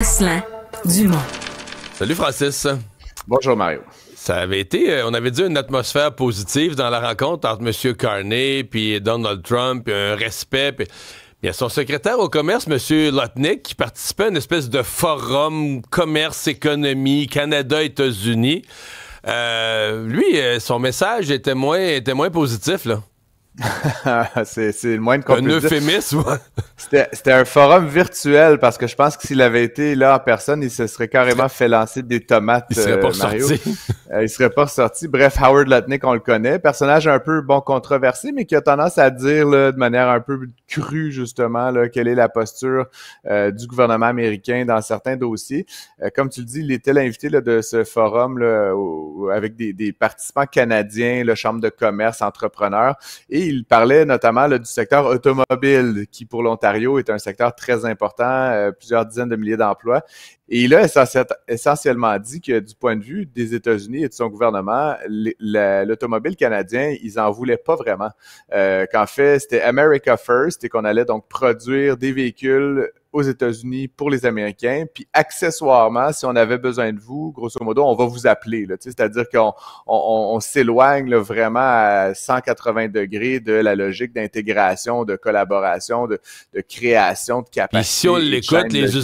Jocelyn Dumont. Salut Francis. Bonjour Mario. Ça avait été, on avait dit une atmosphère positive dans la rencontre entre M. Carney puis Donald Trump, puis un respect. Puis il y a son secrétaire au commerce, M. Lutnick, qui participait à une espèce de forum commerce, économie, Canada-États-Unis. Lui, son message était moins positif, là. c'est le moins de qu'on Un peut dire. euphémisme, ouais. C'était un forum virtuel parce que je pense que s'il avait été là en personne, il se serait carrément fait lancer des tomates. Il serait pas Mario. ressorti. Il serait pas ressorti. Bref, Howard Lutnick, on le connaît. Personnage un peu controversé, mais qui a tendance à dire là, de manière un peu crue, justement, là, quelle est la posture du gouvernement américain dans certains dossiers. Comme tu le dis, il était l'invité là, de ce forum là, avec des participants canadiens, la Chambre de commerce, entrepreneurs, et il parlait notamment là, du secteur automobile, qui pour l'Ontario est un secteur très important, plusieurs dizaines de milliers d'emplois. Et il a essentiellement dit que du point de vue des États-Unis et de son gouvernement, l'automobile canadien, ils en voulaient pas vraiment. Qu'en fait, c'était America First et qu'on allait donc produire des véhicules aux États-Unis pour les Américains, puis accessoirement, si on avait besoin de vous, grosso modo, on va vous appeler. Là, c'est-à-dire qu'on s'éloigne là, vraiment à 180 degrés de la logique d'intégration, de collaboration, de création de capacité. Puis si on l'écoute, les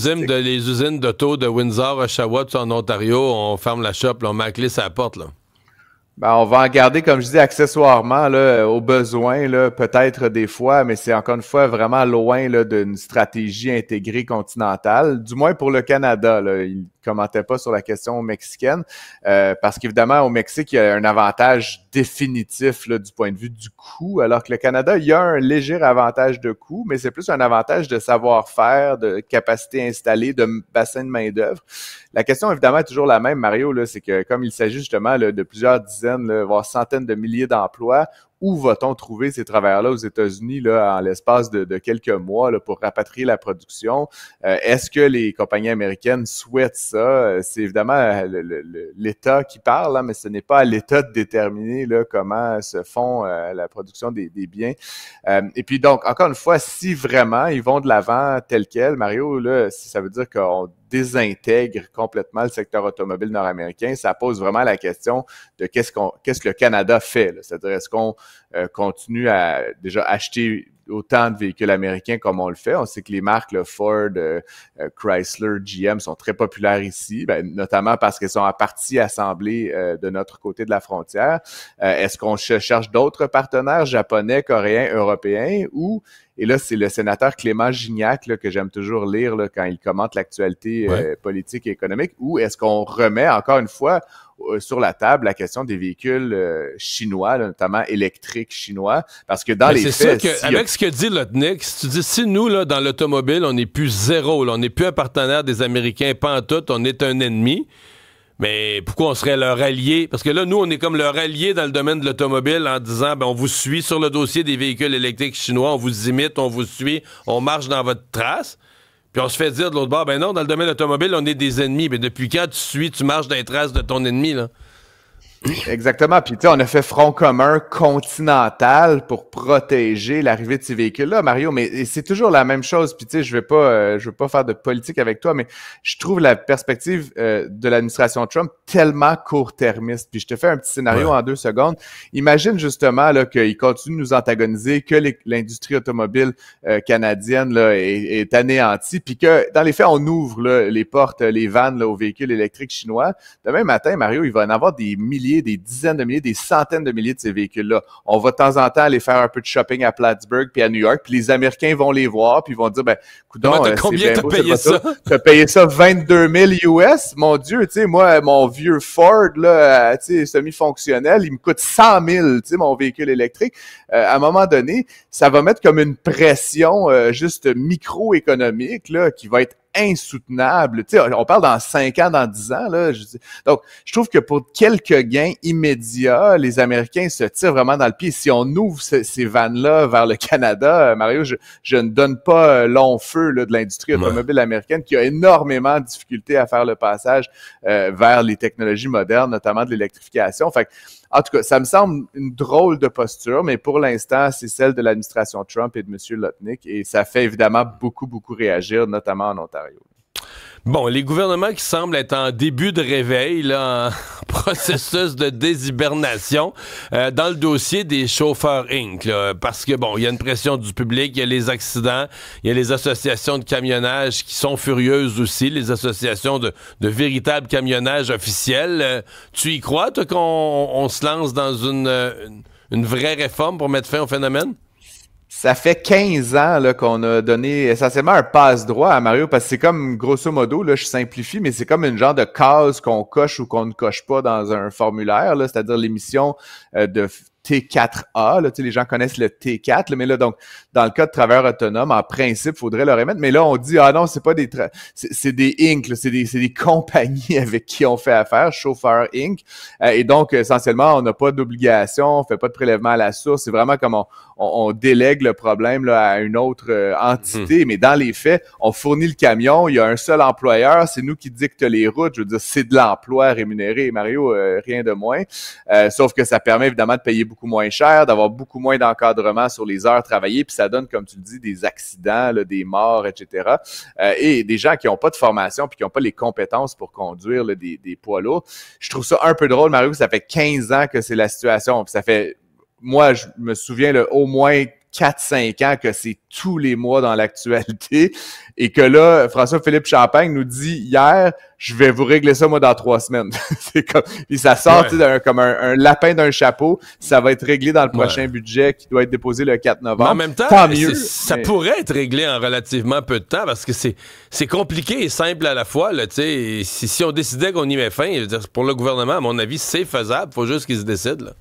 usines d'auto de Windsor, Oshawa, tout en Ontario, on ferme la shop, là, on met la clé sur la porte, là. Ben, on va en garder, comme je dis, accessoirement, là, au besoin, là, peut-être des fois, mais c'est encore une fois vraiment loin là, d'une stratégie intégrée continentale, du moins pour le Canada. Là. Il commentait pas sur la question mexicaine, parce qu'évidemment, au Mexique, il y a un avantage définitif là, du point de vue du coût, alors que le Canada, il y a un léger avantage de coût, mais c'est plus un avantage de savoir-faire, de capacité installée, de bassin de main-d'œuvre. La question, évidemment, est toujours la même, Mario, là, c'est que comme il s'agit justement là, de plusieurs dizaines, là, voire centaines de milliers d'emplois, où va-t-on trouver ces travailleurs-là aux États-Unis là, en l'espace de quelques mois là, pour rapatrier la production? Est-ce que les compagnies américaines souhaitent ça? C'est évidemment l'État qui parle, hein, mais ce n'est pas à l'État de déterminer là, comment se font la production des biens. Et puis donc, encore une fois, si vraiment ils vont de l'avant tel quel, Mario, là, ça veut dire qu'on désintègre complètement le secteur automobile nord-américain, ça pose vraiment la question de qu'est-ce que le Canada fait. Là. C'est-à-dire, est-ce qu'on continue à déjà acheter autant de véhicules américains comme on le fait? On sait que les marques là, Ford, Chrysler, GM sont très populaires ici, notamment parce qu'elles sont en partie assemblées de notre côté de la frontière. Est-ce qu'on cherche d'autres partenaires japonais, coréens, européens ou... Et là, c'est le sénateur Clément Gignac là, que j'aime toujours lire là, quand il commente l'actualité politique et économique. Ou est-ce qu'on remet encore une fois sur la table la question des véhicules chinois, là, notamment électriques chinois? Parce que dans les faits... C'est sûr qu'avec ce que dit Lutnick, si tu dis, si nous, là, dans l'automobile, on n'est plus zéro, là, on n'est plus un partenaire des Américains, pas en tout, on est un ennemi. Mais pourquoi on serait leur allié? Parce que là, nous, on est comme leur allié dans le domaine de l'automobile en disant, on vous suit sur le dossier des véhicules électriques chinois, on vous imite, on vous suit, on marche dans votre trace. Puis on se fait dire de l'autre bord, non, dans le domaine automobile, on est des ennemis. Mais depuis quand tu marches dans les traces de ton ennemi, là? Exactement. Puis, tu sais, on a fait front commun continental pour protéger l'arrivée de ces véhicules-là, Mario. Mais c'est toujours la même chose. Puis, tu sais, je veux pas faire de politique avec toi, mais je trouve la perspective de l'administration Trump tellement court-termiste. Puis, je te fais un petit scénario en 2 secondes. Imagine justement là qu'il continue de nous antagoniser, que l'industrie automobile canadienne là est anéantie, puis que dans les faits, on ouvre là, les portes, les vannes là, aux véhicules électriques chinois. Demain matin, Mario, il va en avoir des milliers, des dizaines de milliers, des centaines de milliers de ces véhicules-là. On va de temps en temps aller faire un peu de shopping à Plattsburgh puis à New York, puis les Américains vont les voir, puis ils vont dire, coudonc, combien t'as payé ça? T'as payé ça 22 000 US? Mon Dieu, tu sais, moi, mon vieux Ford, là, tu sais, semi-fonctionnel, il me coûte 100 000, tu sais, mon véhicule électrique. À un moment donné, ça va mettre comme une pression juste microéconomique, là, qui va être insoutenable. Tu sais, on parle dans 5 ans, dans 10 ans. Là. Donc, je trouve que pour quelques gains immédiats, les Américains se tirent vraiment dans le pied. Si on ouvre ces vannes-là vers le Canada, Mario, je ne donne pas long feu là, de l'industrie automobile américaine qui a énormément de difficultés à faire le passage vers les technologies modernes, notamment de l'électrification. Fait que, en tout cas, ça me semble une drôle de posture, mais pour l'instant, c'est celle de l'administration Trump et de M. Lutnick, et ça fait évidemment beaucoup, beaucoup réagir, notamment en Ontario. Bon, les gouvernements qui semblent être en début de réveil, là, en processus de déshibernation, dans le dossier des chauffeurs Inc., là, parce que, bon, il y a une pression du public, il y a les accidents, il y a les associations de camionnage qui sont furieuses aussi, les associations de véritables camionnage officiels. Tu y crois, toi, qu'on se lance dans une vraie réforme pour mettre fin au phénomène? Ça fait 15 ans là, qu'on a donné essentiellement un passe-droit à Mario, parce que c'est comme, grosso modo, là, je simplifie, mais c'est comme une genre de case qu'on coche ou qu'on ne coche pas dans un formulaire, là, c'est-à-dire l'émission de T4A, là, tu sais, les gens connaissent le T4, là, mais là, donc, dans le cas de travailleurs autonomes, en principe, il faudrait leur émettre, mais là, on dit, ah non, c'est pas c'est des Inc., là, c'est des compagnies avec qui on fait affaire, Chauffeur Inc., et donc, essentiellement, on n'a pas d'obligation, on fait pas de prélèvement à la source, c'est vraiment comme on délègue le problème là, à une autre entité, mais dans les faits, on fournit le camion, il y a un seul employeur, c'est nous qui dicte les routes, je veux dire, c'est de l'emploi rémunéré, Mario, rien de moins, sauf que ça permet évidemment de payer beaucoup moins cher, d'avoir beaucoup moins d'encadrement sur les heures travaillées, puis ça donne, comme tu le dis, des accidents, là, des morts, etc. Et des gens qui n'ont pas de formation puis qui n'ont pas les compétences pour conduire là, des poids lourds. Je trouve ça un peu drôle, Mario, ça fait 15 ans que c'est la situation, puis ça fait, moi, je me souviens là, au moins 4-5 ans que c'est tous les mois dans l'actualité et que là, François-Philippe Champagne nous dit hier, je vais vous régler ça moi dans 3 semaines. C'est comme, puis ça sort comme un lapin d'un chapeau, ça va être réglé dans le prochain budget qui doit être déposé le 4 novembre. Mais en même temps, tant mieux. Ça pourrait être réglé en relativement peu de temps parce que c'est compliqué et simple à la fois. Là, si on décidait qu'on y met fin, je veux dire, pour le gouvernement, à mon avis, c'est faisable. Il faut juste qu'ils se décident. Là.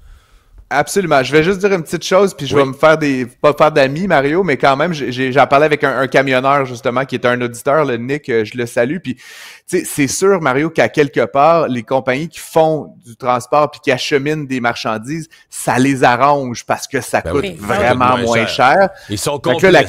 Absolument. Je vais juste dire une petite chose, puis je vais me faire pas faire d'amis, Mario, mais quand même, j'en parlais avec un camionneur, justement, qui est un auditeur, le Nick, je le salue, puis tu sais, c'est sûr, Mario, qu'à quelque part, les compagnies qui font du transport puis qui acheminent des marchandises, ça les arrange parce que ça coûte vraiment moins cher. Ils sont complices. Donc là,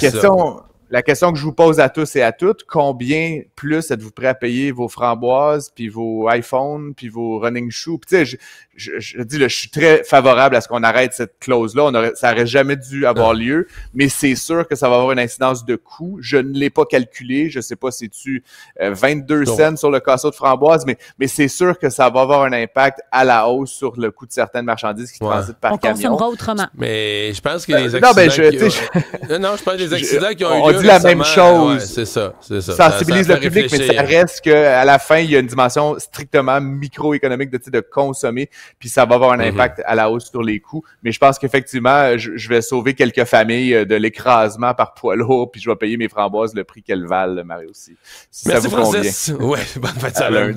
la question que je vous pose à tous et à toutes, combien plus êtes-vous prêt à payer vos framboises, puis vos iPhones, puis vos running shoes? Puis tu sais, je dis, là, je suis très favorable à ce qu'on arrête cette clause-là. Ça n'aurait jamais dû avoir lieu, mais c'est sûr que ça va avoir une incidence de coût. Je ne l'ai pas calculé. Je sais pas si tu 22 cents sur le casseau de framboise, mais c'est sûr que ça va avoir un impact à la hausse sur le coût de certaines marchandises qui transitent par camion. On consommera autrement. Mais je pense que les accidents... Non, je pense des accidents qui ont eu lieu on dit la même chose. Ouais, c'est ça. Sensibilise le public, mais ça reste qu'à la fin, il y a une dimension strictement microéconomique de consommer, puis ça va avoir un impact à la hausse sur les coûts. Mais je pense qu'effectivement, je vais sauver quelques familles de l'écrasement par poids lourd, puis je vais payer mes framboises le prix qu'elles valent, Marie aussi. Si merci, ça vous Francis. convient. Ouais, bonne fête à lundi.